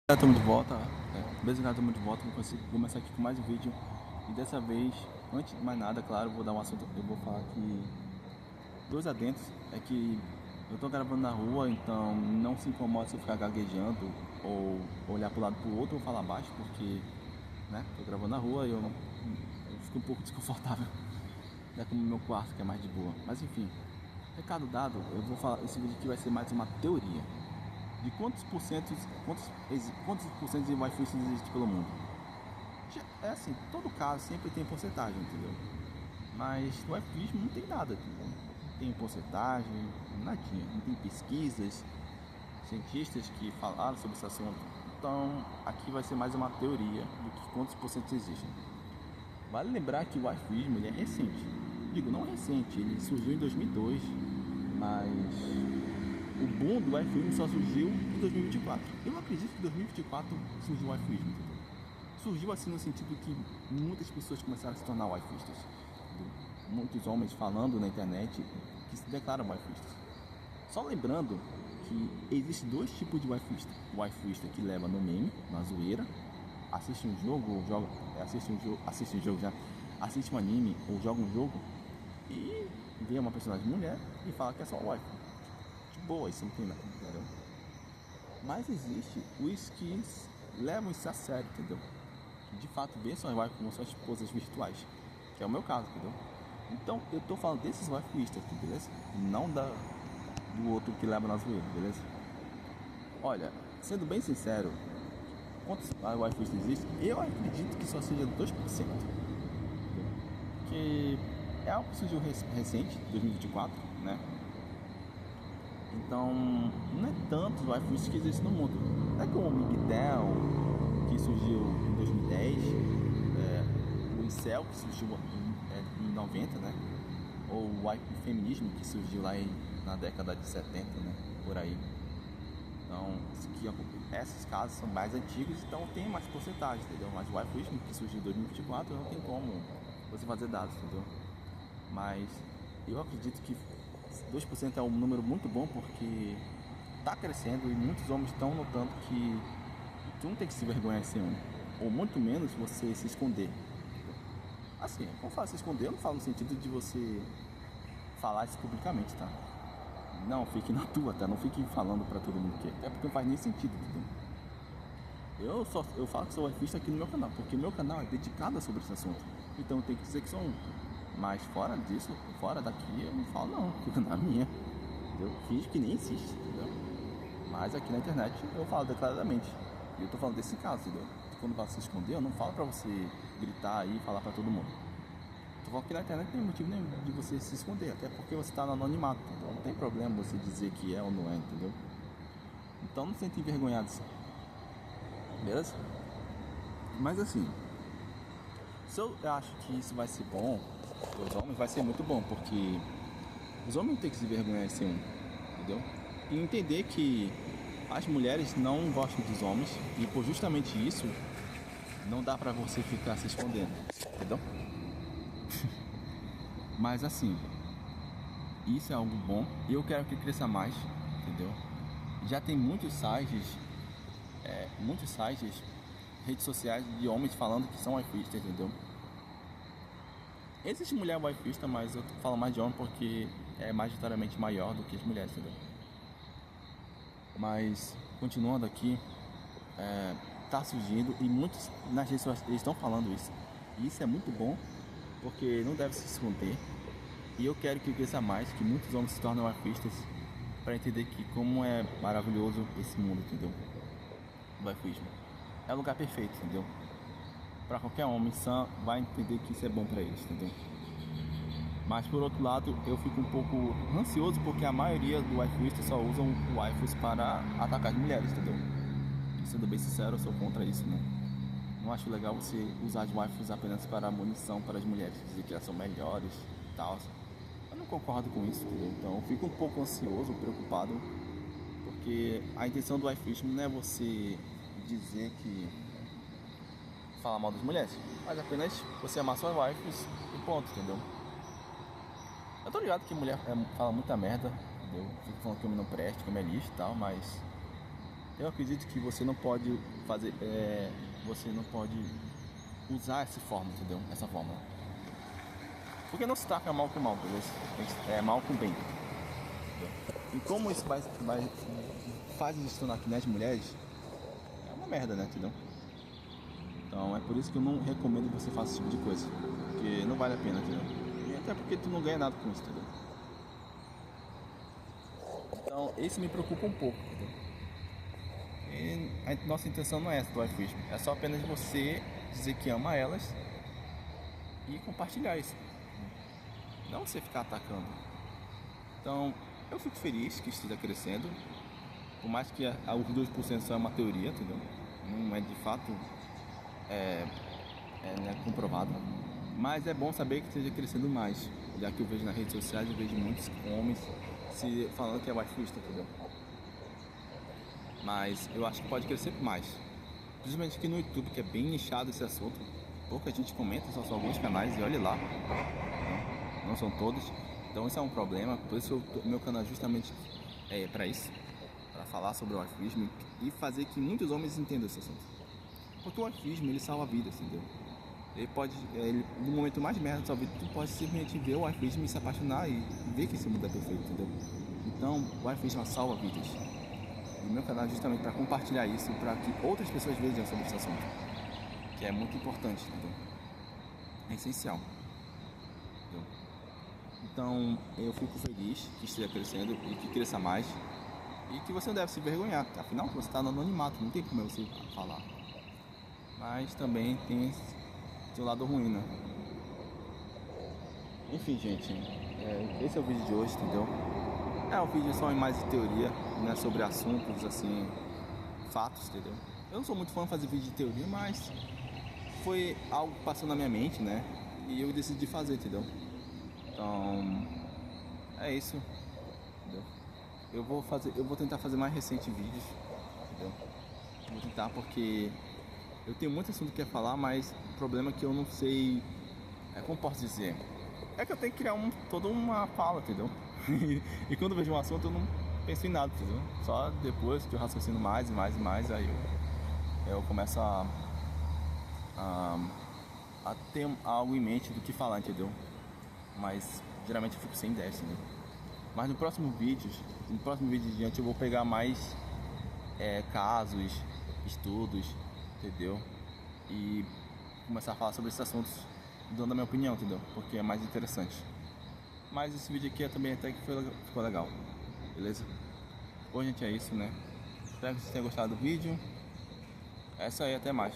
Estamos de volta, beleza galera, estamos de volta, vou começar aqui com mais um vídeo. E dessa vez, antes de mais nada, claro, vou dar um assunto, eu vou falar que dois adentos, é que eu tô gravando na rua, então não se incomoda se eu ficar gaguejando ou olhar pro lado pro outro ou falar baixo, porque, né, tô gravando na rua e eu fico um pouco desconfortável, né, como no meu quarto, que é mais de boa. Mas enfim, recado dado, eu vou falar, esse vídeo aqui vai ser mais uma teoria de quantos por cento de Wi-Fi existe pelo mundo. É assim, todo caso sempre tem porcentagem, entendeu? Mas no Wi-Fi não tem nada, entendeu? Não tem porcentagem, nadinha, não tem pesquisas, cientistas que falaram sobre esse assunto. Então aqui vai ser mais uma teoria do que quantos por cento existem. Vale lembrar que o Wi-Fi ele é recente. Digo, não recente, ele surgiu em 2002, mas o boom do Wi-Fi só surgiu em 2024. Eu não acredito que em 2024 surgiu o Wi-Fi, entendeu? Surgiu assim no sentido que muitas pessoas começaram a se tornar Wi-Fistas. Muitos homens falando na internet que se declaram Wi-Fistas. Só lembrando que existem dois tipos de Wi-Fista. O Wi-Fista que leva no meme, na zoeira, assiste um jogo, assiste um anime ou joga um jogo e vê uma personagem mulher e fala que é só Wi-Fi. De boa, isso não tem nada, entendeu? Mas existe os que levam isso a sério, entendeu? Que de fato vê suas wifi como suas esposas virtuais, que é o meu caso, entendeu? Então eu tô falando desses wifiistas aqui, beleza? Não do outro que leva na zoeira, beleza? Olha, sendo bem sincero, quantos wifiistas existem? Eu acredito que só seja 2%, entendeu? Que é algo que surgiu recente, 2024, né? Então, não é tantos Wi-Fi que existem no mundo. Não é como o Migtel, que surgiu em 2010, o Incel, que surgiu em 90, né? Ou o Wi-Fi feminismo, que surgiu lá na década de 70, né? Por aí. Então, esses casos são mais antigos, então tem mais porcentagem, entendeu? Mas o Wi-Fi que surgiu em 2024 não tem como você fazer dados, entendeu? Mas eu acredito que 2% é um número muito bom porque está crescendo e muitos homens estão notando que tu não tem que se vergonhar de ser um, ou muito menos você se esconder. Assim, quando eu falo se esconder, eu não falo no sentido de você falar isso publicamente, tá? Não, fique na tua, tá? Não fique falando pra todo mundo que é porque não faz nem sentido, entendeu? Eu falo que sou artista aqui no meu canal, porque meu canal é dedicado sobre esse assunto. Então eu tenho que dizer que sou um. Mas fora disso, fora daqui, eu não falo não, fica na minha. Eu finge que nem existe, entendeu? Mas aqui na internet eu falo declaradamente. E eu tô falando desse caso, entendeu? Quando você se esconder, eu não falo pra você gritar aí e falar pra todo mundo. Tô falando que na internet não tem motivo nenhum de você se esconder, até porque você tá no anonimato, então não tem problema você dizer que é ou não é, entendeu? Então não se sente envergonhado, beleza? Mas assim, se eu acho que isso vai ser bom para os homens, vai ser muito bom, porque os homens não tem que se vergonhar de ser um, entendeu? E entender que as mulheres não gostam dos homens e por justamente isso não dá pra você ficar se escondendo, entendeu? Mas assim, isso é algo bom e eu quero que cresça mais, entendeu? Já tem muitos sites, redes sociais de homens falando que são wifistas, entendeu? Existe mulher wifista, mas eu falo mais de homem porque é majoritariamente maior do que as mulheres, entendeu? Mas, continuando aqui, tá surgindo e muitos nas redes sociais estão falando isso. E isso é muito bom, porque não deve se esconder. E eu quero que cresça mais, que muitos homens se tornem wifistas para entender que como é maravilhoso esse mundo, entendeu? O wifismo é o lugar perfeito, entendeu? Para qualquer homem sã vai entender que isso é bom para eles, entendeu? Mas por outro lado, eu fico um pouco ansioso porque a maioria do wifistas só usam o waifus para atacar as mulheres, entendeu? E sendo bem sincero, eu sou contra isso, né? Não acho legal você usar as waifus apenas para munição para as mulheres, dizer que elas são melhores e tal. Eu não concordo com isso, entendeu? Então eu fico um pouco ansioso, preocupado, porque a intenção do wifismo não é você dizer que falar mal das mulheres, mas apenas você amar suas waifus e ponto, entendeu? Eu tô ligado que mulher fala muita merda, entendeu? Fica falando que homem não presta, que homem é lixo e tal, mas Eu acredito que você não pode fazer, você não pode usar essa forma, entendeu? Essa fórmula. Porque não se taca mal com mal, beleza? É mal com bem. Entendeu? E como isso faz isso se tornar aqui nas mulheres, é uma merda, né? Entendeu? Então é por isso que eu não recomendo que você faça esse tipo de coisa. Porque não vale a pena, entendeu? E até porque tu não ganha nada com isso, entendeu? Então esse me preocupa um pouco, entendeu? E a nossa intenção não é essa do iFism. É só apenas você dizer que ama elas e compartilhar isso. Não você ficar atacando. Então eu fico feliz que esteja crescendo. Por mais que os 2% só é uma teoria, entendeu? Não é de fato né, comprovado. Mas é bom saber que esteja crescendo mais. Já que eu vejo nas redes sociais, eu vejo muitos homens falando que é wifista, entendeu? Mas eu acho que pode crescer mais. Principalmente aqui no YouTube, que é bem nichado esse assunto. Pouca gente comenta, só são alguns canais e olhe lá. Não são todos. Então isso é um problema. Por isso o meu canal é justamente para isso. Para falar sobre o wifismo e fazer que muitos homens entendam esse assunto. Porque o wifismo, ele salva vidas, entendeu? Ele pode, no momento mais merda da sua vida, tu pode simplesmente ver o wifismo e se apaixonar e ver que esse mundo é perfeito, entendeu? Então, o wifismo salva vidas. E o meu canal é justamente para compartilhar isso, para que outras pessoas vejam sobre esse assunto. Que é muito importante, entendeu? É essencial. Entendeu? Então, eu fico feliz que esteja crescendo e que cresça mais. E que você não deve se vergonhar, afinal você está no anonimato, não tem como você falar. Mas também tem seu lado ruim, né? Enfim, gente, esse é o vídeo de hoje, entendeu? É um vídeo só em mais de teoria, né, sobre assuntos, assim, fatos, entendeu? Eu não sou muito fã de fazer vídeo de teoria, mas foi algo que passou na minha mente, né? E eu decidi fazer, entendeu? Então, é isso, entendeu? Eu vou tentar fazer mais recente vídeos, entendeu? Vou tentar porque eu tenho muito assunto que falar, mas o problema é que eu não sei, como posso dizer? É que eu tenho que criar toda uma fala, entendeu? E quando eu vejo um assunto eu não penso em nada, entendeu? Só depois que eu raciocino mais e mais e mais, aí eu começo a ter algo em mente do que falar, entendeu? Mas geralmente eu fico sem ideia, entendeu? Mas no próximo vídeo adiante eu vou pegar mais casos, estudos, entendeu? E começar a falar sobre esses assuntos dando a minha opinião, entendeu? Porque é mais interessante. Mas esse vídeo aqui também até que ficou legal, beleza? Bom, gente, é isso, né? Espero que vocês tenham gostado do vídeo. É isso aí, até mais.